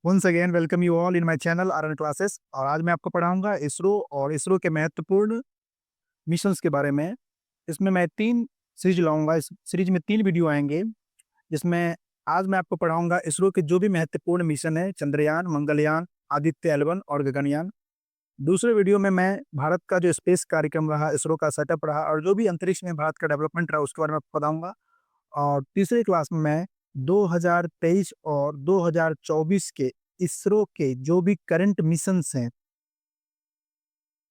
Once again welcome you all in my channel RN classes. और आज मैं आपको पढ़ाऊंगा इसरो और इसरो के महत्वपूर्ण मिशंस के बारे में। इसमें मैं 3 सीरीज लाऊंगा। इस सीरीज में 3 वीडियो आएंगे, जिसमें आज मैं आपको पढ़ाऊंगा इसरो के जो भी महत्वपूर्ण मिशन है, चंद्रयान, मंगलयान, आदित्य L1 और गगनयान। दूसरे वीडियो में मैं भारत का जो स्पेस कार्यक्रम रहा, इसरो का सेटअप रहा और जो भी अंतरिक्ष में भारत का डेवलपमेंट रहा, उसके बारे में आपको बताऊंगा। और तीसरी क्लास में मैं 2023 और 2024 के इसरो के जो भी करंट मिशंस हैं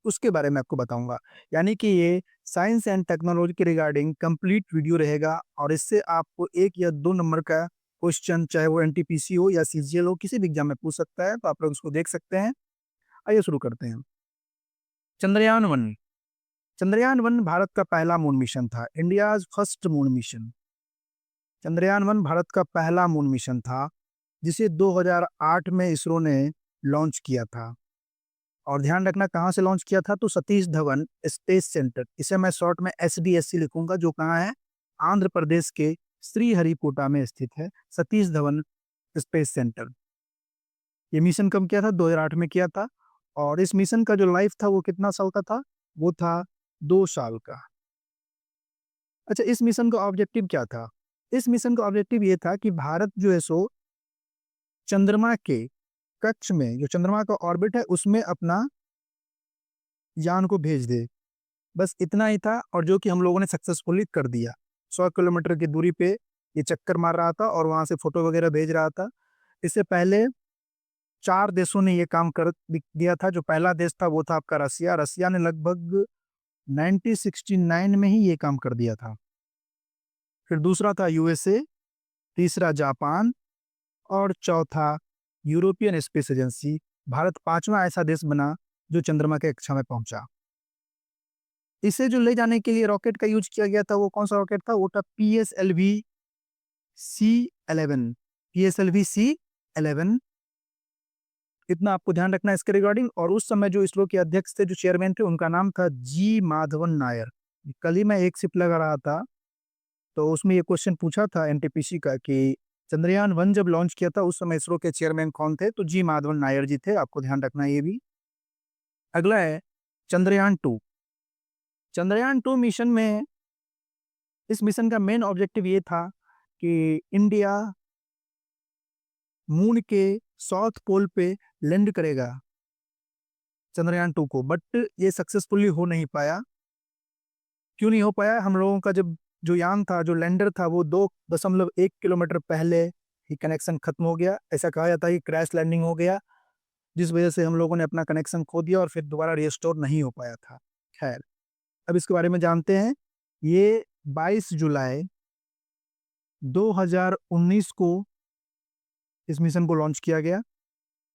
उसके बारे में आपको बताऊंगा। यानी कि ये साइंस एंड टेक्नोलॉजी के रिगार्डिंग कंप्लीट वीडियो रहेगा और इससे आपको 1 या 2 नंबर का क्वेश्चन, चाहे वो एनटीपीसी हो या सीजीएल हो, किसी भी एग्जाम में पूछ सकता है, तो आप लोग उसको देख सकते हैं। आइए शुरू करते हैं। चंद्रयान 1। चंद्रयान 1 भारत का पहला मून मिशन था, India's first moon mission. Chandrayaan 1 Bharat का पहला मून मिशन था, जिसे 2008 में इसरो ने लॉन्च किया था। और ध्यान रखना कहाँ से लॉन्च किया था, तो सतीश धवन स्पेस सेंटर, इसे मैं शॉर्ट में SDSC लिखूंगा, जो कहाँ है, आंध्र प्रदेश के श्रीहरिकोटा में स्थित है सतीश धवन स्पेस सेंटर। ये मिशन कब किया था? 2008 में किया था। और इस मिशन का जो लाइफ था वो कितना साल का था? वो था 2 साल का। अच्छा, इस मिशन का ऑब्जेक्टिव क्या था? इस मिशन का ऑब्जेक्टिव ये था कि भारत जो है सो चंद्रमा के कक्ष में, जो चंद्रमा का ऑर्बिट है, उसमें अपना यान को भेज दे। बस इतना ही था, और जो कि हम लोगों ने सक्सेसफुली कर दिया। 100 किलोमीटर की दूरी पे ये चक्कर मार रहा था और वहां से फोटो वगैरह भेज रहा था। इससे पहले 4 देशों ने ये काम कर दिया था। जो पहला देश था वो था आपका रसिया। रसिया ने लगभग 1969 में ही ये काम कर दिया था। फिर दूसरा था USA, तीसरा जापान और चौथा यूरोपियन स्पेस एजेंसी। भारत 5वां ऐसा देश बना जो चंद्रमा के कक्षा में पहुंचा। इसे जो ले जाने के लिए रॉकेट का यूज किया गया था, वो कौन सा रॉकेट था? वो था PSLV-C11। PSLV-C11। इतना आपको ध्यान रखना है इसके रिगार्डिंग। और उस समय जो इसरो के अध्यक्ष थे, जो चेयरमैन थे, उनका नाम था जी माधवन नायर। कल ही मैं एक शिप लगा रहा था, तो उसमें ये क्वेश्चन पूछा था एनटीपीसी का कि चंद्रयान 1 जब लॉन्च किया था उस समय इसरो के चेयरमैन कौन थे? तो जी माधवन नायर जी थे। आपको ध्यान रखना है ये भी। अगला है चंद्रयान 2। चंद्रयान 2 मिशन में, इस मिशन का मेन ऑब्जेक्टिव ये था कि इंडिया मून के साउथ पोल पे लैंड करेगा चंद्रयान 2 को। बट ये सक्सेसफुली हो नहीं पाया। क्यों नहीं हो पाया? हम लोगों का जब जो यान था, जो लैंडर था, वो 2.1 किलोमीटर पहले ही कनेक्शन खत्म हो गया। ऐसा कहा जाता है कि क्रैश लैंडिंग हो गया, जिस वजह से हम लोगों ने अपना कनेक्शन खो दिया और फिर दोबारा रिस्टोर नहीं हो पाया था। खैर, अब इसके बारे में जानते हैं। ये 22 जुलाई 2019 को इस मिशन को लॉन्च किया गया।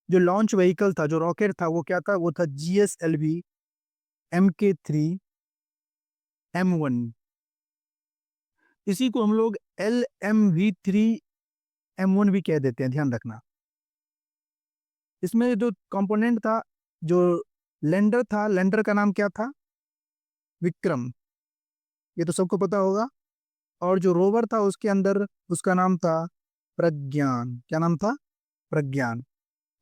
जो लॉन्च व्हीकल था, जो रॉकेट था, वो क्या था? वो था GSLV Mk3M1। इसी को हम लोग LMV3M1 भी कह देते हैं, ध्यान रखना। इसमें जो कंपोनेंट था, जो लैंडर था, लैंडर का नाम क्या था? विक्रम। ये तो सबको पता होगा। और जो रोवर था उसके अंदर, उसका नाम था प्रज्ञान। क्या नाम था? प्रज्ञान।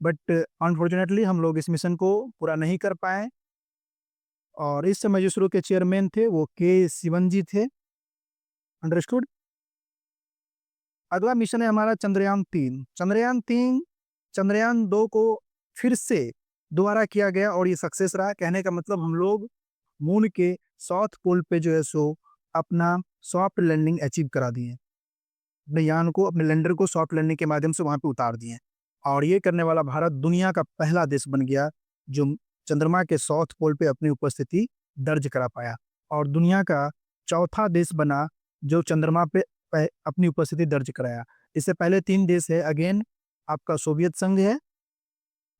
बट अनफॉर्चुनेटली हम लोग इस मिशन को पूरा नहीं कर पाए। और इस समय जो इसरो के चेयरमैन थे वो K. शिवन जी थे। अंडरस्टूड। अगला मिशन है हमारा चंद्रयान 3। चंद्रयान 2 को फिर से दोबारा किया गया और ये सक्सेस रहा। कहने का मतलब, हम लोग मून के साउथ पोल पे जो है सो अपना सॉफ्ट लैंडिंग अचीव करा दिए। अपने यान को, अपने लैंडर को सॉफ्ट लैंडिंग के माध्यम से वहां पे उतार दिए। और ये करने वाला भारत दुनिया का पहला देश बन गया जो चंद्रमा के साउथ पोल पे अपनी उपस्थिति दर्ज करा पाया। और दुनिया का चौथा देश बना जो चंद्रमा पे अपनी उपस्थिति दर्ज कराया। इससे पहले 3 देश है। अगेन, आपका सोवियत संघ है,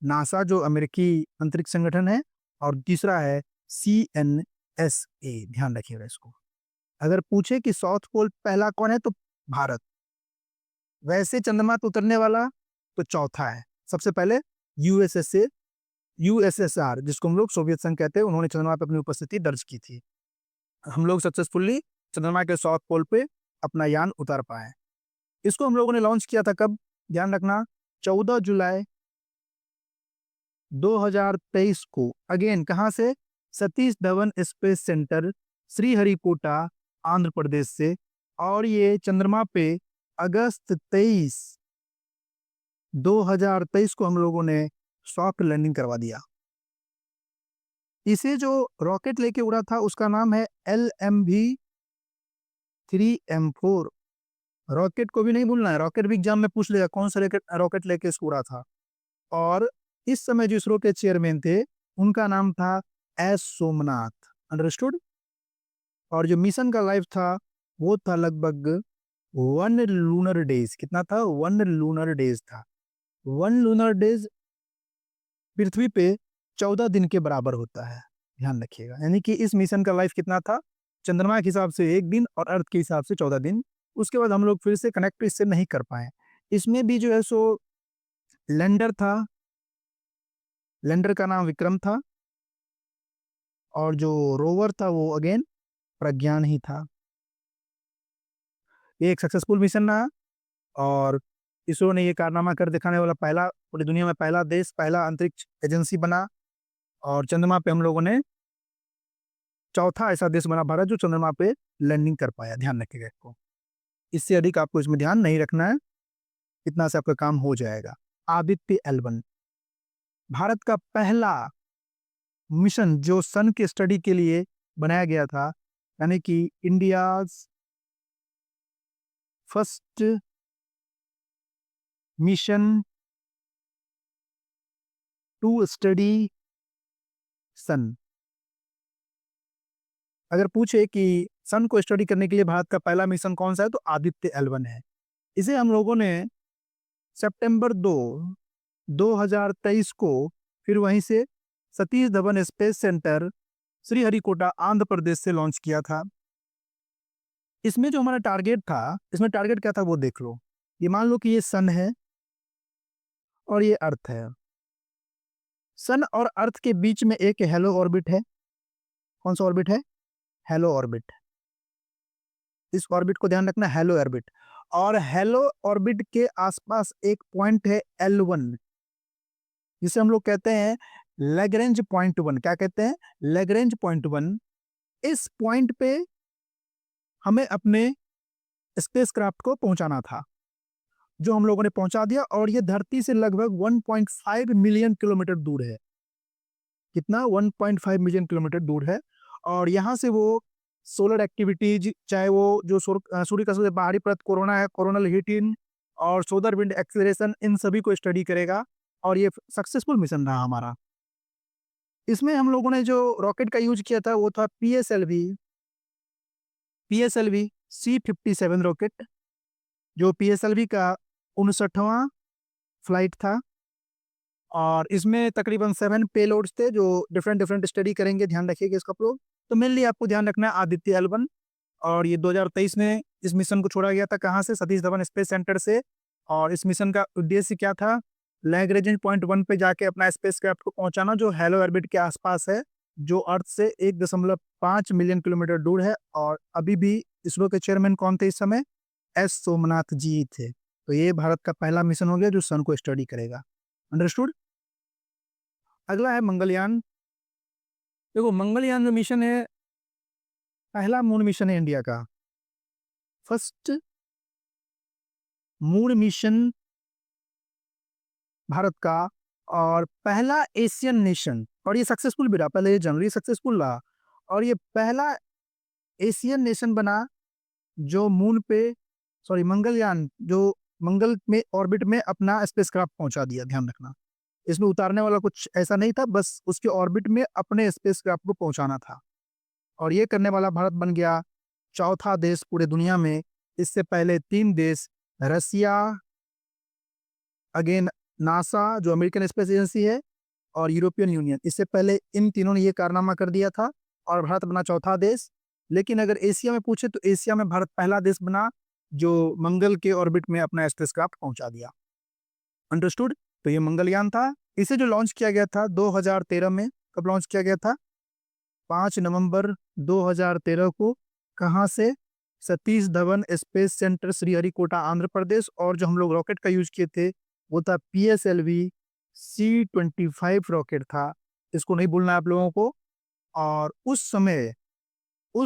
नासा जो अमेरिकी अंतरिक्ष संगठन है, और तीसरा है CNSA। ध्यान रखिएगा इसको। अगर पूछे कि साउथ पोल पहला कौन है, तो भारत। वैसे चंद्रमा पे उतरने वाला तो चौथा है। सबसे पहले USSR, जिसको हम लोग सोवियत संघ कहते हैं, उन्होंने चंद्रमा पे अपनी उपस्थिति दर्ज की थी। हम लोग सक्सेसफुली चंद्रमा के साउथ पोल पे अपना यान उतार पाए। इसको हम लोगों ने लॉन्च किया था कब? ध्यान रखना, 14 जुलाई 2023 को अगेन कहाँ से, सतीश धवन स्पेस सेंटर श्रीहरिकोटा आंध्र प्रदेश से, और ये चंद्रमा पे अगस्त 23 2023 को हम लोगों ने सॉफ्ट लैंडिंग करवा दिया। इसे जो रॉकेट लेके उड़ा था उसका नाम है LMV-3M4। रॉकेट को भी नहीं भूलना है, रॉकेट भी एग्जाम में पूछ लेगा कौन सा रॉकेट लेके इसको उड़ा था। और इस समय जो इसरो के चेयरमैन थे उनका नाम था एस सोमनाथ। अंडरस्टूड। और जो मिशन का लाइफ था वो था लगभग 1 लूनर डेज। कितना था? 1 लूनर डेज था। 1 लूनर डेज पृथ्वी पे 14 दिन के बराबर होता है, ध्यान रखिएगा। यानी कि इस मिशन का लाइफ कितना था? चंद्रमा के हिसाब से 1 दिन और अर्थ के हिसाब से 14 दिन। उसके बाद हम लोग फिर से कनेक्ट इससे नहीं कर पाए। इसमें भी जो है सो लैंडर था, लैंडर का नाम विक्रम था, और जो रोवर था वो अगेन प्रज्ञान ही था। ये एक सक्सेसफुल मिशन रहा, और इसरो ने ये कारनामा कर दिखाने वाला पहला, पूरी दुनिया में पहला देश, पहला अंतरिक्ष एजेंसी बना। और चंद्रमा पे हम लोगों ने चौथा ऐसा देश बना भारत जो चंद्रमा पे लैंडिंग कर पाया। ध्यान रखिएगा इसको, इससे अधिक आपको इसमें ध्यान नहीं रखना है, इतना से आपका काम हो जाएगा। आदित्य L1 भारत का पहला मिशन जो सन के स्टडी के लिए बनाया गया था, यानी कि India first mission to study sun. अगर पूछे कि सन को स्टडी करने के लिए भारत का पहला मिशन कौन सा है, तो आदित्य L1 है। इसे हम लोगों ने सितंबर 2023 को फिर वहीं से सतीश धवन स्पेस सेंटर श्रीहरिकोटा आंध्र प्रदेश से लॉन्च किया था। इसमें जो हमारा टारगेट था, इसमें टारगेट क्या था वो देख लो। ये मान लो कि ये सन है और ये अर्थ है। सन और अर्थ के बीच में एक हेलो ऑर्बिट है। कौन सा ऑर्बिट है? Hello orbit. इस ऑर्बिट को ध्यान रखना, हेलो ऑर्बिट। और हेलो ऑर्बिट के आसपास एक पॉइंट है L1, जिसे हम लोग कहते हैं लैग्रेंज पॉइंट 1। क्या कहते हैं? Lagrange point 1। इस पॉइंट पे हमें अपने स्पेसक्राफ्ट को पहुंचाना था, जो हम लोगों ने पहुंचा दिया। और ये धरती से लगभग 1.5 मिलियन किलोमीटर दूर है। कितना? 1.5 मिलियन किलोमीटर दूर है। और यहाँ से वो सोलर एक्टिविटीज, चाहे वो जो सूर्य का सबसे बाहरी परत कोरोना है, कोरोनल हीटिंग और सोलर विंड एक्सेलरेशन, इन सभी को स्टडी करेगा। और ये सक्सेसफुल मिशन रहा हमारा। इसमें हम लोगों ने जो रॉकेट का यूज किया था वो था PSLV C57 रॉकेट, जो PSLV का 59वां फ्लाइट था। और इसमें तकरीबन 7 पेलोड्स थे जो डिफरेंट स्टडी करेंगे। ध्यान रखिएगा इसका प्रो। तो मेनली आपको ध्यान रखना है आदित्य L1। और ये 2023 में इस मिशन को छोड़ा गया था। कहाँ से? सतीश धवन स्पेस सेंटर से। और इस मिशन का उद्देश्य क्या था? लैग्रेंज पॉइंट 1 पे जाके अपना स्पेसक्राफ्ट को पहुंचाना, जो हेलो ऑर्बिट के आसपास है, जो अर्थ से 1.5 मिलियन किलोमीटर दूर है। और अभी भी इसरो के चेयरमैन कौन थे इस समय? एस सोमनाथ जी थे। तो ये भारत का पहला मिशन हो गया जो सन को स्टडी करेगा। अंडरस्टूड। अगला है मंगलयान। देखो, मंगलयान जो मिशन है, पहला मून मिशन है इंडिया का, फर्स्ट मून मिशन भारत का, और पहला एशियन नेशन। और ये सक्सेसफुल भी रहा, पहले ये जनवरी सक्सेसफुल रहा। और ये पहला एशियन नेशन बना जो मून पे, सॉरी मंगलयान, जो मंगल में ऑर्बिट में अपना स्पेसक्राफ्ट पहुंचा दिया। ध्यान रखना, इसमें उतारने वाला कुछ ऐसा नहीं था, बस उसके ऑर्बिट में अपने स्पेसक्राफ्ट को पहुंचाना था। और ये करने वाला भारत बन गया चौथा देश पूरे दुनिया में। इससे पहले 3 देश, रसिया, अगेन नासा जो अमेरिकन स्पेस एजेंसी है, और यूरोपियन यूनियन, इससे पहले इन तीनों ने ये कारनामा कर दिया था और भारत बना चौथा देश। लेकिन अगर एशिया में पूछे तो एशिया में भारत पहला देश बना जो मंगल के ऑर्बिट में अपना स्पेसक्राफ्ट पहुंचा दिया। अंडरस्टूड। तो ये मंगलयान था। इसे जो लॉन्च किया गया था 2013 में। कब लॉन्च किया गया था? 5 नवंबर 2013 को। कहाँ से? Satish Dhawan space centre Sriharikota Andhra Pradesh. और जो हम लोग रॉकेट का यूज किए थे वो था PSLV C-25 रॉकेट था, इसको नहीं भूलना है आप लोगों को। और उस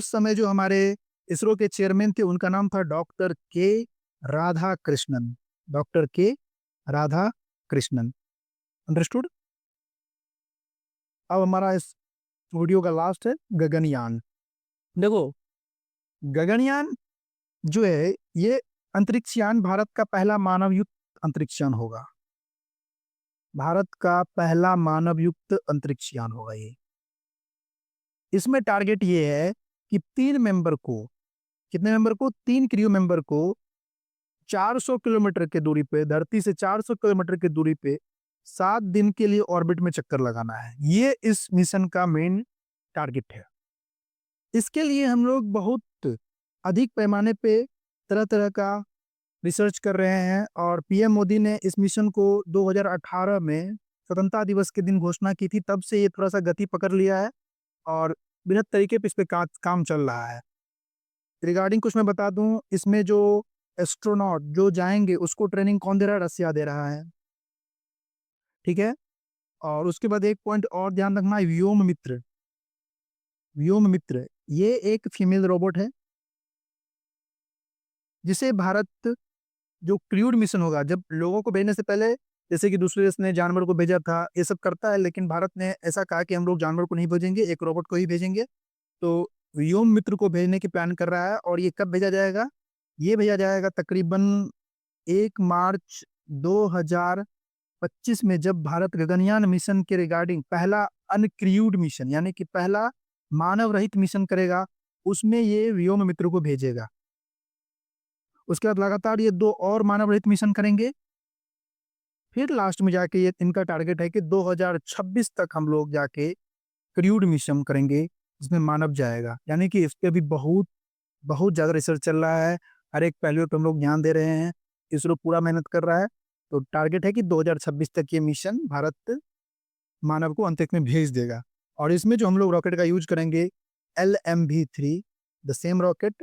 समय जो हमारे इसरो के चेयरमैन थे उनका नाम था डॉक्टर के राधाकृष्णन। डॉक्टर के राधाकृष्णन। अंडरस्टूड। अब हमारा इस वीडियो का लास्ट है गगनयान। देखो, गगनयान जो है ये अंतरिक्षयान भारत का पहला मानव युक्त अंतरिक्षयान होगा। भारत का पहला मानव युक्त अंतरिक्षयान होगा ये। इसमें टारगेट ये है कि 3 मेंबर को, कितने मेंबर को, 3 क्रू मेंबर को 400 किलोमीटर की दूरी पे, धरती से 400 किलोमीटर की दूरी पे 7 दिन के लिए ऑर्बिट में चक्कर लगाना है। ये इस मिशन का मेन टारगेट है। इसके लिए हम लोग बहुत अधिक पैमाने पे तरह तरह का रिसर्च कर रहे हैं और पीएम मोदी ने इस मिशन को 2018 में स्वतंत्रता दिवस के दिन घोषणा की थी। तब से ये थोड़ा सा गति पकड़ लिया है और बेहद तरीके पे इस पे काम चल रहा है। रिगार्डिंग कुछ मैं बता दूं, इसमें जो एस्ट्रोनॉट जो जाएंगे उसको ट्रेनिंग कौन दे रहा है? रसिया दे रहा है। ठीक है। और उसके बाद एक पॉइंट और ध्यान रखना, व्योम मित्र। व्योम मित्र ये एक फीमेल रोबोट है जिसे भारत, जो क्रूड मिशन होगा, जब लोगों को भेजने से पहले, जैसे कि दूसरे देश ने जानवर को भेजा था, ये सब करता है, लेकिन भारत ने ऐसा कहा कि हम लोग जानवर को नहीं भेजेंगे, एक रोबोट को ही भेजेंगे। तो व्योम मित्र को भेजने की प्लान कर रहा है। और ये कब भेजा जाएगा? ये भेजा जाएगा तकरीबन 1 मार्च 2025 में, जब भारत गगनयान मिशन के रिगार्डिंग पहला अनक्रूड मिशन यानी कि पहला मानव रहित मिशन करेगा, उसमें ये व्योम मित्र को भेजेगा। उसके बाद लगातार ये 2 और मानव रहित मिशन करेंगे। फिर लास्ट में जाके ये इनका टारगेट है कि 2026 तक हम लोग जाके क्रूड मिशन करेंगे जिसमें मानव जाएगा। यानी कि इस पे भी बहुत बहुत ज़्यादा रिसर्च चल रहा है। हर एक पहलू पे हम लोग ध्यान दे रहे हैं। इसरो पूरा मेहनत कर रहा है। तो टारगेट है कि 2026 तक ये मिशन भारत मानव को अंतरिक्ष में भेज देगा। और इसमें जो हम लोग रॉकेट का यूज करेंगे, LMV-3, द सेम रॉकेट,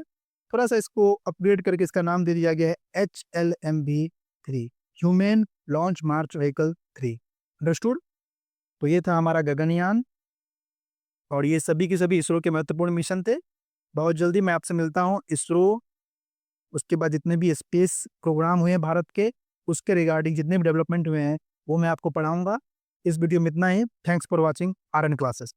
थोड़ा सा इसको अपग्रेड करके इसका नाम दे दिया गया है HLMV-3, ह्यूमन लॉन्च मार्च व्हीकल 3। अंडरस्टूड। तो ये था हमारा गगनयान और ये सभी के सभी इसरो के महत्वपूर्ण मिशन थे। बहुत जल्दी मैं आपसे मिलता हूँ। इसरो, उसके बाद जितने भी स्पेस प्रोग्राम हुए हैं भारत के, उसके रिगार्डिंग जितने भी डेवलपमेंट हुए हैं वो मैं आपको पढ़ाऊंगा। इस वीडियो में इतना ही। Thanks for watching RN classes.